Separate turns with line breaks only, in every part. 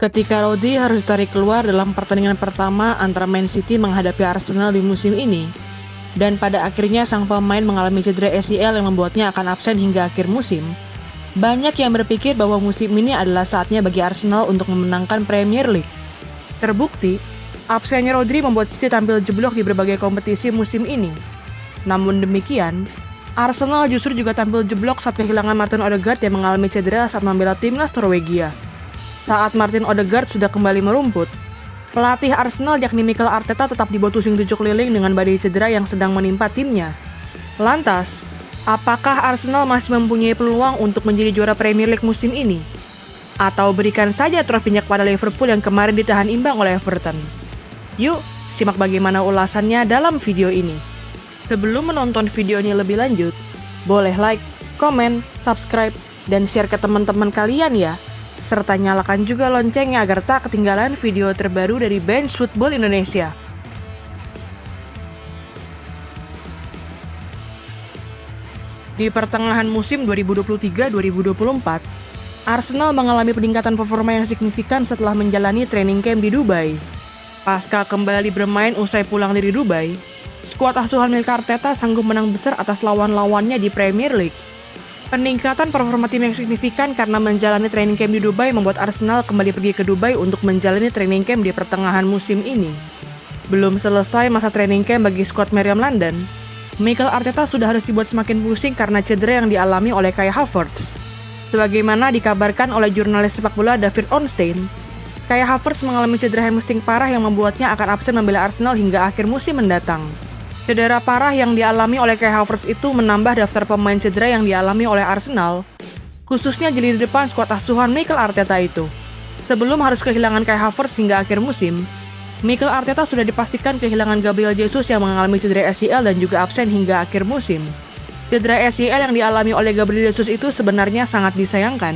ketika Rodri harus ditarik keluar dalam pertandingan pertama antara Man City menghadapi Arsenal di musim ini. Dan pada akhirnya sang pemain mengalami cedera ACL yang membuatnya akan absen hingga akhir musim. Banyak yang berpikir bahwa musim ini adalah saatnya bagi Arsenal untuk memenangkan Premier League. Terbukti, absennya Rodri membuat City tampil jeblok di berbagai kompetisi musim ini. Namun demikian, Arsenal justru juga tampil jeblok saat kehilangan Martin Odegaard yang mengalami cedera saat membela timnas Norwegia. Saat Martin Odegaard sudah kembali merumput, pelatih Arsenal yakni Mikel Arteta tetap dibawa tusing tujuh keliling dengan badai cedera yang sedang menimpa timnya. Lantas, apakah Arsenal masih mempunyai peluang untuk menjadi juara Premier League musim ini? Atau berikan saja trofinya kepada Liverpool yang kemarin ditahan imbang oleh Everton? Yuk, simak bagaimana ulasannya dalam video ini. Sebelum menonton videonya lebih lanjut, boleh like, komen, subscribe, dan share ke teman-teman kalian ya. Serta nyalakan juga loncengnya agar tak ketinggalan video terbaru dari Bench Football Indonesia. Di pertengahan musim 2023-2024, Arsenal mengalami peningkatan performa yang signifikan setelah menjalani training camp di Dubai. Pasca kembali bermain usai pulang dari Dubai, skuad asuhan Mikel Arteta sanggup menang besar atas lawan-lawannya di Premier League. Peningkatan performa tim yang signifikan karena menjalani training camp di Dubai membuat Arsenal kembali pergi ke Dubai untuk menjalani training camp di pertengahan musim ini. Belum selesai masa training camp bagi skuad Meriam London, Mikel Arteta sudah harus dibuat semakin pusing karena cedera yang dialami oleh Kai Havertz. Sebagaimana dikabarkan oleh jurnalis sepak bola David Ornstein, Kai Havertz mengalami cedera hamstring parah yang membuatnya akan absen membela Arsenal hingga akhir musim mendatang. Cedera parah yang dialami oleh Kai Havertz itu menambah daftar pemain cedera yang dialami oleh Arsenal, khususnya di lini depan skuad asuhan Mikel Arteta itu. Sebelum harus kehilangan Kai Havertz hingga akhir musim, Mikel Arteta sudah dipastikan kehilangan Gabriel Jesus yang mengalami cedera ACL dan juga absen hingga akhir musim. Cedera ACL yang dialami oleh Gabriel Jesus itu sebenarnya sangat disayangkan,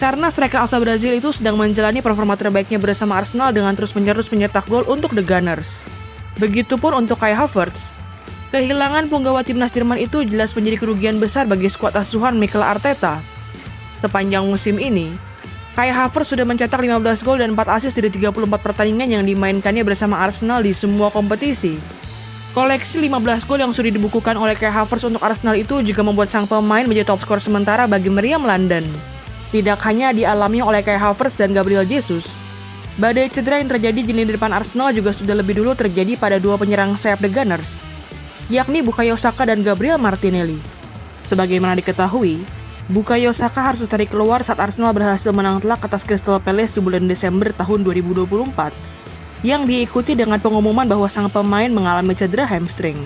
karena striker asal Brazil itu sedang menjalani performa terbaiknya bersama Arsenal dengan terus-menerus mencetak gol untuk The Gunners. Begitupun untuk Kai Havertz. Kehilangan punggawa timnas Jerman itu jelas menjadi kerugian besar bagi skuad asuhan Mikel Arteta. Sepanjang musim ini, Kai Havertz sudah mencetak 15 gol dan 4 assist dari 34 pertandingan yang dimainkannya bersama Arsenal di semua kompetisi. Koleksi 15 gol yang sudah dibukukan oleh Kai Havertz untuk Arsenal itu juga membuat sang pemain menjadi top skor sementara bagi Meriam London. Tidak hanya dialami oleh Kai Havertz dan Gabriel Jesus, badai cedera yang terjadi di lini depan Arsenal juga sudah lebih dulu terjadi pada dua penyerang sayap The Gunners, yakni Bukayo Saka dan Gabriel Martinelli. Sebagaimana diketahui, Bukayo Saka harus ditarik keluar saat Arsenal berhasil menang telak atas Crystal Palace di bulan Desember tahun 2024, yang diikuti dengan pengumuman bahwa sang pemain mengalami cedera hamstring.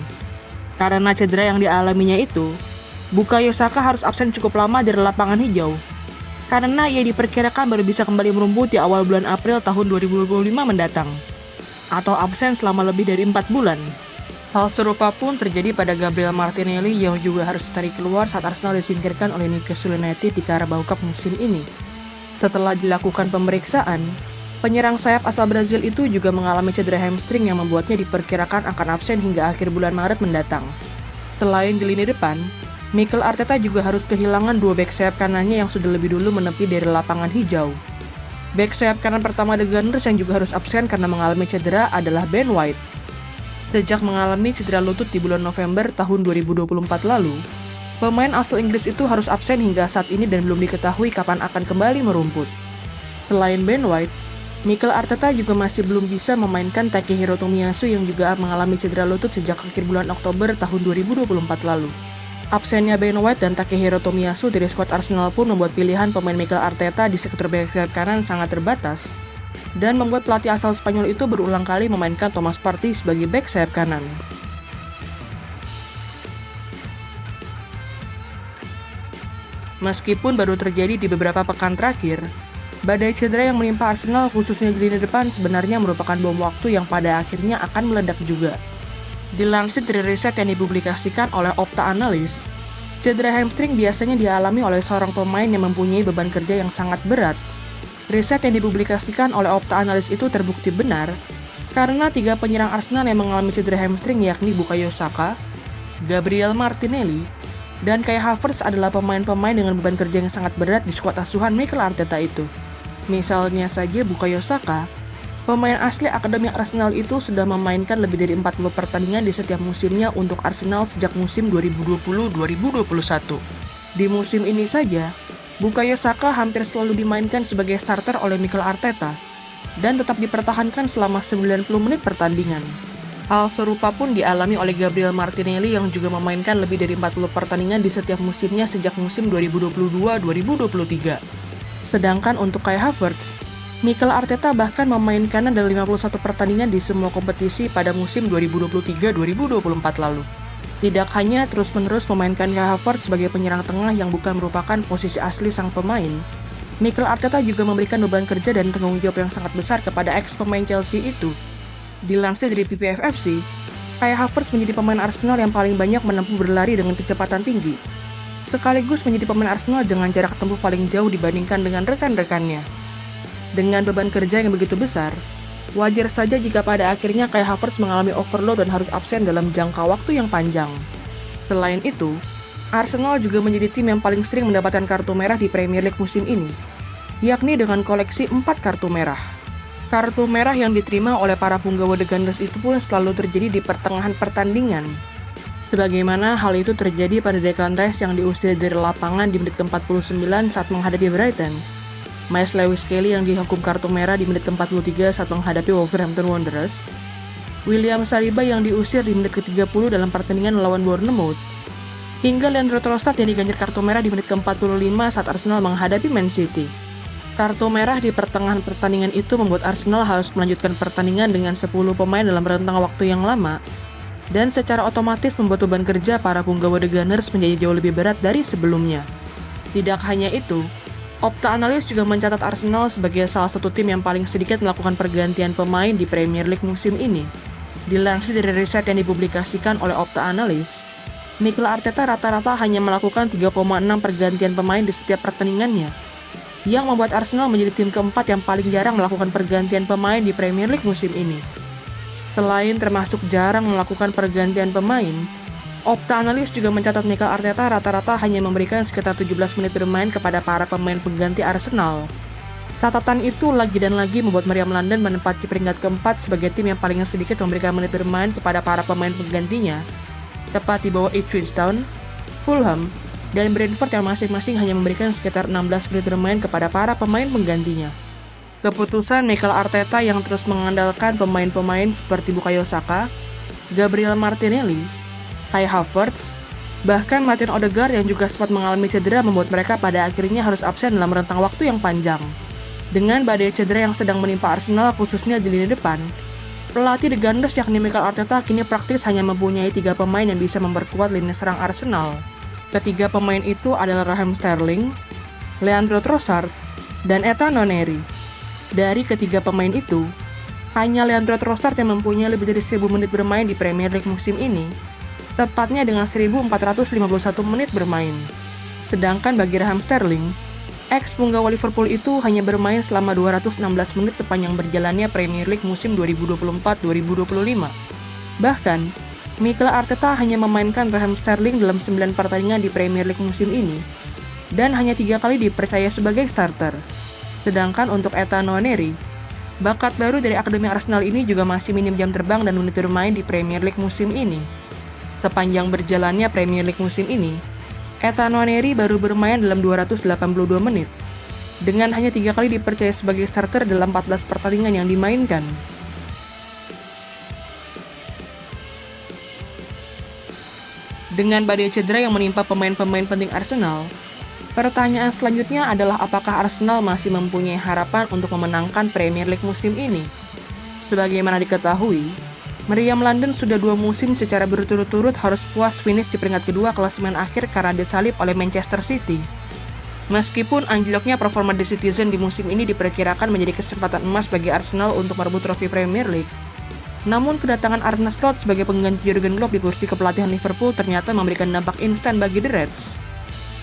Karena cedera yang dialaminya itu, Bukayo Saka harus absen cukup lama dari lapangan hijau, karena ia diperkirakan baru bisa kembali merumput di awal bulan April tahun 2025 mendatang, atau absen selama lebih dari 4 bulan. Hal serupa pun terjadi pada Gabriel Martinelli yang juga harus ditarik keluar saat Arsenal disingkirkan oleh Newcastle United di Carabao Cup musim ini. Setelah dilakukan pemeriksaan, penyerang sayap asal Brazil itu juga mengalami cedera hamstring yang membuatnya diperkirakan akan absen hingga akhir bulan Maret mendatang. Selain di lini depan, Mikel Arteta juga harus kehilangan dua bek sayap kanannya yang sudah lebih dulu menepi dari lapangan hijau. Bek sayap kanan pertama The Gunners yang juga harus absen karena mengalami cedera adalah Ben White. Sejak mengalami cedera lutut di bulan November tahun 2024 lalu, pemain asal Inggris itu harus absen hingga saat ini dan belum diketahui kapan akan kembali merumput. Selain Ben White, Mikel Arteta juga masih belum bisa memainkan Takehiro Tomiyasu yang juga mengalami cedera lutut sejak akhir bulan Oktober tahun 2024 lalu. Absennya Ben White dan Takehiro Tomiyasu dari skuad Arsenal pun membuat pilihan pemain Mikel Arteta di sektor bek sayap kanan sangat terbatas, dan membuat pelatih asal Spanyol itu berulang kali memainkan Thomas Partey sebagai bek sayap kanan. Meskipun baru terjadi di beberapa pekan terakhir, badai cedera yang menimpa Arsenal khususnya di lini depan sebenarnya merupakan bom waktu yang pada akhirnya akan meledak juga. Dilansir dari riset yang dipublikasikan oleh Opta Analyst, cedera hamstring biasanya dialami oleh seorang pemain yang mempunyai beban kerja yang sangat berat. Riset yang dipublikasikan oleh Opta Analyst itu terbukti benar karena 3 penyerang Arsenal yang mengalami cedera hamstring yakni Bukayo Saka, Gabriel Martinelli, dan Kai Havertz adalah pemain-pemain dengan beban kerja yang sangat berat di skuad asuhan Mikel Arteta itu. Misalnya saja Bukayo Saka, pemain asli Akademi Arsenal itu sudah memainkan lebih dari 40 pertandingan di setiap musimnya untuk Arsenal sejak musim 2020-2021. Di musim ini saja, Bukayo Saka hampir selalu dimainkan sebagai starter oleh Mikel Arteta dan tetap dipertahankan selama 90 menit pertandingan. Hal serupa pun dialami oleh Gabriel Martinelli yang juga memainkan lebih dari 40 pertandingan di setiap musimnya sejak musim 2022-2023. Sedangkan untuk Kai Havertz, Mikel Arteta bahkan memainkannya dalam 51 pertandingan di semua kompetisi pada musim 2023-2024 lalu. Tidak hanya terus-menerus memainkan Kai Havertz sebagai penyerang tengah yang bukan merupakan posisi asli sang pemain, Mikel Arteta juga memberikan beban kerja dan tanggung jawab yang sangat besar kepada ex-pemain Chelsea itu. Dilansir dari PPFFC, Kai Havertz menjadi pemain Arsenal yang paling banyak menempuh berlari dengan kecepatan tinggi, sekaligus menjadi pemain Arsenal dengan jarak tempuh paling jauh dibandingkan dengan rekan-rekannya. Dengan beban kerja yang begitu besar, wajar saja jika pada akhirnya Kai Havertz mengalami overload dan harus absen dalam jangka waktu yang panjang. Selain itu, Arsenal juga menjadi tim yang paling sering mendapatkan kartu merah di Premier League musim ini, yakni dengan koleksi 4 kartu merah. Kartu merah yang diterima oleh para punggawa The Gunners itu pun selalu terjadi di pertengahan pertandingan. Sebagaimana hal itu terjadi pada Declan Rice yang diusir dari lapangan di menit ke-49 saat menghadapi Brighton, Miles Lewis-Kelly yang dihukum kartu merah di menit ke-43 saat menghadapi Wolverhampton Wanderers, William Saliba yang diusir di menit ke-30 dalam pertandingan melawan Bournemouth, hingga Leandro Trossard yang diganjar kartu merah di menit ke-45 saat Arsenal menghadapi Man City. Kartu merah di pertengahan pertandingan itu membuat Arsenal harus melanjutkan pertandingan dengan 10 pemain dalam rentang waktu yang lama, dan secara otomatis membuat beban kerja para punggawa The Gunners menjadi jauh lebih berat dari sebelumnya. Tidak hanya itu, Opta Analis juga mencatat Arsenal sebagai salah satu tim yang paling sedikit melakukan pergantian pemain di Premier League musim ini. Dilansir dari riset yang dipublikasikan oleh Opta Analis, Mikel Arteta rata-rata hanya melakukan 3,6 pergantian pemain di setiap pertandingannya, yang membuat Arsenal menjadi tim keempat yang paling jarang melakukan pergantian pemain di Premier League musim ini. Selain termasuk jarang melakukan pergantian pemain, Opta Analis juga mencatat Mikel Arteta rata-rata hanya memberikan sekitar 17 menit bermain kepada para pemain pengganti Arsenal. Catatan itu lagi dan lagi membuat Meriam London menempati peringkat keempat sebagai tim yang paling sedikit memberikan menit bermain kepada para pemain penggantinya, tepat di bawah Ipswich Town, Fulham, dan Brentford yang masing-masing hanya memberikan sekitar 16 menit bermain kepada para pemain penggantinya. Keputusan Mikel Arteta yang terus mengandalkan pemain-pemain seperti Bukayo Saka, Gabriel Martinelli, Kai Havertz, bahkan Martin Odegaard yang juga sempat mengalami cedera membuat mereka pada akhirnya harus absen dalam rentang waktu yang panjang. Dengan badai cedera yang sedang menimpa Arsenal khususnya di lini depan, pelatih The Gunners yakni Mikel Arteta kini praktis hanya mempunyai 3 pemain yang bisa memperkuat lini serang Arsenal. Ketiga pemain itu adalah Raheem Sterling, Leandro Trossard, dan Ethan Nwaneri. Dari ketiga pemain itu, hanya Leandro Trossard yang mempunyai lebih dari 1000 menit bermain di Premier League musim ini, tepatnya dengan 1451 menit bermain. Sedangkan bagi Raheem Sterling, ex-punggawa Liverpool itu hanya bermain selama 216 menit sepanjang berjalannya Premier League musim 2024-2025. Bahkan, Mikel Arteta hanya memainkan Raheem Sterling dalam 9 pertandingan di Premier League musim ini, dan hanya 3 kali dipercaya sebagai starter. Sedangkan untuk Ethan Nwaneri, bakat baru dari Akademi Arsenal ini juga masih minim jam terbang dan menit bermain di Premier League musim ini. Sepanjang berjalannya Premier League musim ini, Ethan Nwaneri baru bermain dalam 282 menit, dengan hanya 3 kali dipercaya sebagai starter dalam 14 pertandingan yang dimainkan. Dengan badai cedera yang menimpa pemain-pemain penting Arsenal, pertanyaan selanjutnya adalah apakah Arsenal masih mempunyai harapan untuk memenangkan Premier League musim ini? Sebagaimana diketahui, Meriam London sudah 2 musim secara berturut-turut harus puas finish di peringkat kedua klasemen akhir karena disalip oleh Manchester City. Meskipun anjloknya performa The Citizen di musim ini diperkirakan menjadi kesempatan emas bagi Arsenal untuk merebut trofi Premier League, namun kedatangan Arne Slot sebagai pengganti Jurgen Klopp di kursi kepelatihan Liverpool ternyata memberikan dampak instan bagi The Reds.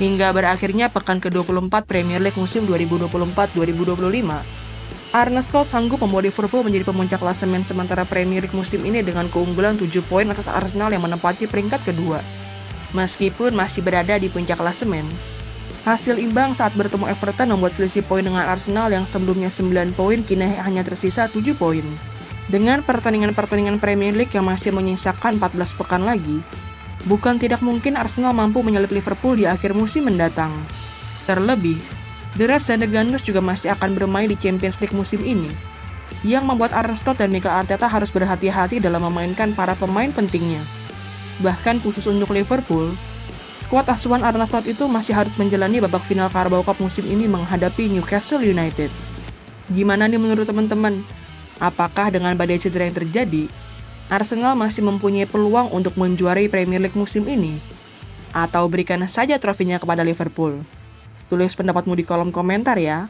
Hingga berakhirnya pekan ke-24 Premier League musim 2024-2025, Arne Slot sanggup membawa Liverpool menjadi pemuncak klasemen sementara Premier League musim ini dengan keunggulan 7 poin atas Arsenal yang menempati peringkat kedua. Meskipun masih berada di puncak klasemen, Hasil imbang saat bertemu Everton membuat selisih poin dengan Arsenal yang sebelumnya 9 poin kini hanya tersisa 7 poin. Dengan pertandingan-pertandingan Premier League yang masih menyisakan 14 pekan lagi, bukan tidak mungkin Arsenal mampu menyalip Liverpool di akhir musim mendatang. Terlebih, The Reds dan The Gunners juga masih akan bermain di Champions League musim ini, yang membuat Arne Slot dan Mikel Arteta harus berhati-hati dalam memainkan para pemain pentingnya. Bahkan khusus untuk Liverpool, skuad asuhan Arne Slot itu masih harus menjalani babak final Carabao Cup musim ini menghadapi Newcastle United. Gimana nih menurut teman-teman? Apakah dengan badai cedera yang terjadi, Arsenal masih mempunyai peluang untuk menjuarai Premier League musim ini? Atau berikan saja trofinya kepada Liverpool? Tulis pendapatmu di kolom komentar ya.